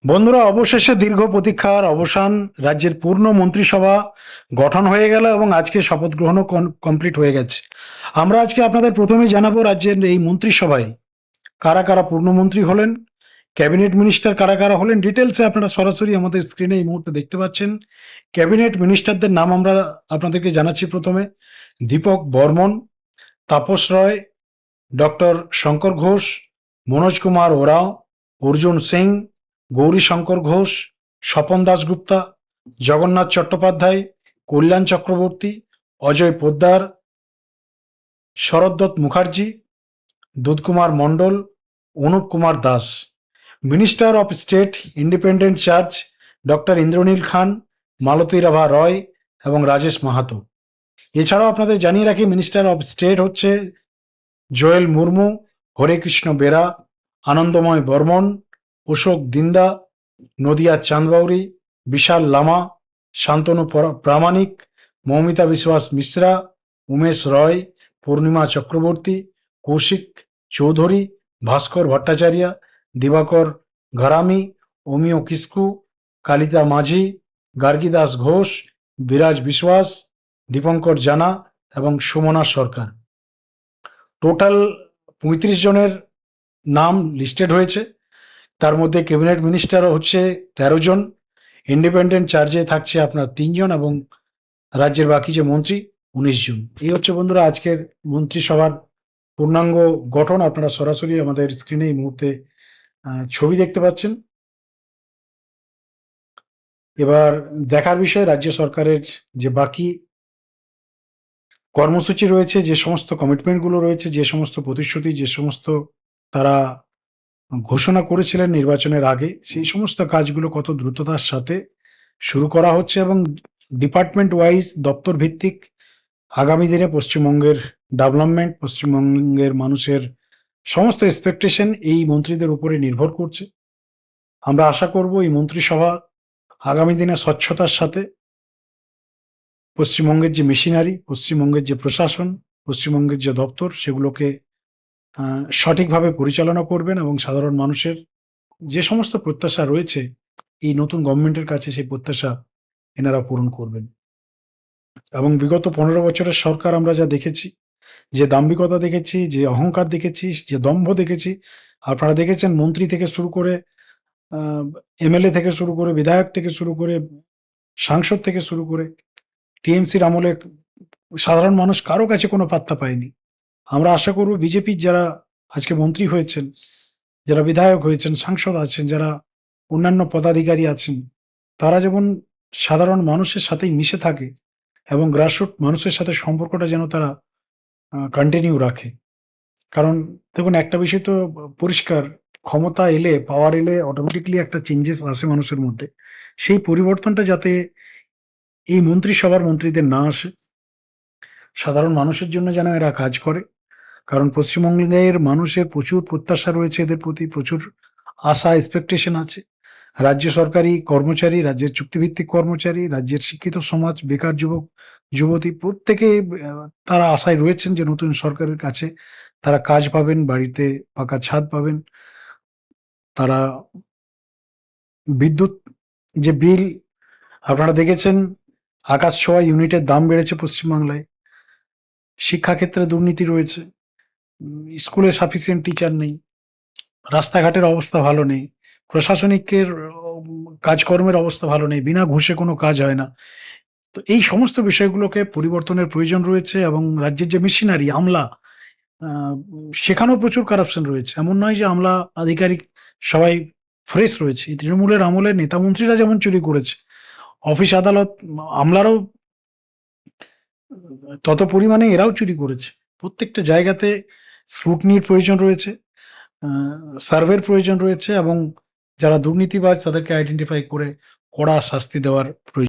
বন্ধুরা, অবশেষে দীর্ঘ প্রতীক্ষার অবসান। রাজ্যের পূর্ণ মন্ত্রিসভা গঠন হয়ে গেল এবং আজকে শপথ গ্রহণও কমপ্লিট হয়ে গেছে। আমরা আজকে আপনাদের প্রথমে জানাবো রাজ্যের এই মন্ত্রিসভায় কারা কারা পূর্ণমন্ত্রী হলেন, ক্যাবিনেট মিনিস্টার কারা কারা হলেন। ডিটেলসে আপনারা সরাসরি আমাদের স্ক্রিনে এই মুহূর্তে দেখতে পাচ্ছেন। ক্যাবিনেট মিনিস্টারদের নাম আমরা আপনাদেরকে জানাচ্ছি। প্রথমে Dipak Barman, Tapas Roy, doctor Shankar Ghosh, Manoj Kumar Oraon, Arjun Singh, Gourishankar Ghosh, Swapan Dasgupta, Jagannath Chattopadhyay, Kalyan Chakraborty, Ajay Poddar, Saraddatta Mukherjee, Dudhkumar Mondal, Anup Kumar Das. Minister of state independent charge doctor Indranil Khan, Malati Rava Roy এবং রাজেশ মাহাতো। এছাড়াও আপনাদের জানিয়ে রাখি, মিনিস্টার অফ স্টেট হচ্ছে জোয়েল মুর্মু, হরে কৃষ্ণ বেরা, আনন্দময় বর্মন, অশোক দিন্দা, নদিয়া চাঁদবাউরি, বিশাল লামা, শান্তনু প্রামাণিক, মৌমিতা বিশ্বাস মিশ্রা, উমেশ রয়, পূর্ণিমা চক্রবর্তী, কৌশিক চৌধুরী, ভাস্কর ভট্টাচার্য, দিবাকর ঘরামি, অমিয় কিস্কু, কালিতা মাঝি, গার্গীদাস ঘোষ, বিরাজ বিশ্বাস, দীপঙ্কর জানা এবং সুমনা সরকার। টোটাল ৩৫ জনের নাম লিস্টেড হয়েছে। তার মধ্যে ক্যাবিনেট মিনিস্টার হচ্ছে ১৩ জন, ইন্ডিপেন্ডেন্ট চার্জে থাকছে আপনার ৩ জন এবং রাজ্যের বাকি যে মন্ত্রী ১৯ জন। এই হচ্ছে বন্ধুরা আজকের মন্ত্রিসভার পূর্ণাঙ্গ গঠন। আপনারা সরাসরি আমাদের স্ক্রিনে এই মুহূর্তে ছবি দেখতে পাচ্ছেন। এবার দেখার বিষয় রাজ্য সরকারের যে বাকি কর্মসূচি রয়েছে, যে সমস্ত কমিটমেন্টগুলো রয়েছে, যে সমস্ত প্রতিশ্রুতি, যে সমস্ত তারা ঘোষণা করেছিলেন নির্বাচনের আগে, সেই সমস্ত কাজগুলো কত দ্রুততার সাথে শুরু করা হচ্ছে এবং ডিপার্টমেন্ট ওয়াইজ দপ্তর ভিত্তিক আগামী দিনে পশ্চিমবঙ্গের ডেভেলপমেন্ট, পশ্চিমবঙ্গের মানুষের সমস্ত এক্সপেকটেশন এই মন্ত্রীদের উপরে নির্ভর করছে। আমরা আশা করব এই মন্ত্রিসভা আগামী দিনে স্বচ্ছতার সাথে পশ্চিমবঙ্গের যে মেশিনারি, পশ্চিমবঙ্গের যে প্রশাসন, পশ্চিমবঙ্গের যে দপ্তর, সেগুলোকে সঠিকভাবে পরিচালনা করবেন এবং সাধারণ মানুষের যে সমস্ত প্রত্যাশা রয়েছে এই নতুন গভর্নমেন্টের কাছে, সেই প্রত্যাশা এনারা পূরণ করবেন। এবং বিগত ১৫ বছরের সরকার আমরা যা দেখেছি, যে দাম্ভিকতা দেখেছি, যে অহংকার দেখেছি, যে দম্ভ দেখেছি, আপনারা দেখেছেন মন্ত্রী থেকে শুরু করে এমএলএ থেকে শুরু করে বিধায়ক থেকে শুরু করে সাংসদ থেকে শুরু করে টিএমসির আমলে সাধারণ মানুষ কারো কাছে কোনো পাত্তা পায়নি। আমরা আশা করব বিজেপির যারা আজকে মন্ত্রী হয়েছেন, যারা বিধায়ক হয়েছেন, সাংসদ আছেন, যারা অন্যান্য পদাধিকারী আছেন, তারা যেমন সাধারণ মানুষের সাথেই মিশে থাকে এবং গ্রাসরুট মানুষের সাথে সম্পর্কটা যেন তারা কন্টিনিউ রাখে। কারণ দেখুন, একটা বিষয় তো পরিষ্কার, ক্ষমতা এলে, পাওয়ার এলে অটোমেটিক্যালি একটা চেঞ্জেস আসে মানুষের মধ্যে। সেই পরিবর্তনটা যাতে এই মন্ত্রিসভার মন্ত্রীদের না আসে, সাধারণ মানুষের জন্য যেন এরা কাজ করে। কারণ পশ্চিমবঙ্গের মানুষের প্রচুর প্রত্যাশা রয়েছে এদের প্রতি, প্রচুর আশা, এক্সপেকটেশন আছে। রাজ্য সরকারি কর্মচারী, রাজ্যের চুক্তিভিত্তিক কর্মচারী, রাজ্যের শিক্ষিত সমাজ, বেকার যুবক যুবতী প্রত্যেকে তারা আশায় রয়েছেন যে নতুন সরকারের কাছে তারা কাজ পাবেন, বাড়িতে পাকা ছাদ পাবেন। তারা বিদ্যুৎ যে বিল আপনারা দেখেছেন, আকাশ ছোঁয়া ইউনিটের দাম বেড়েছে পশ্চিমবাংলায়। শিক্ষাক্ষেত্রে দুর্নীতি রয়েছে, স্কুলে সাফিসিয়েন্ট টিচার নেই, রাস্তাঘাটের অবস্থা ভালো নেই, প্রশাসনিকের কাজকর্মের অবস্থা ভালো নেই, বিনা ঘুষে কোনো কাজ হয় না। তো এই সমস্ত বিষয়গুলোকে পরিবর্তনের প্রয়োজন রয়েছে এবং রাজ্যের যে মেশিনারি, আমলা, সেখানেও প্রচুর কারাপশন রয়েছে। এমন নয় যে আমলা আধিকারিক সবাই ফ্রেশ রয়েছে। এই তৃণমূলের আমলে নেতা মন্ত্রীরা যেমন চুরি করেছে, অফিস আদালত আমলারাও তত পরিমাণে এরাও চুরি করেছে। প্রত্যেকটা জায়গাতে স্ক্রুটনির প্রয়োজন রয়েছে, সার্ভের প্রয়োজন রয়েছে এবং যারা দুর্নীতিবাজ তাদেরকে আইডেন্টিফাই করে কড়া শাস্তি দেওয়ার প্রয়োজন।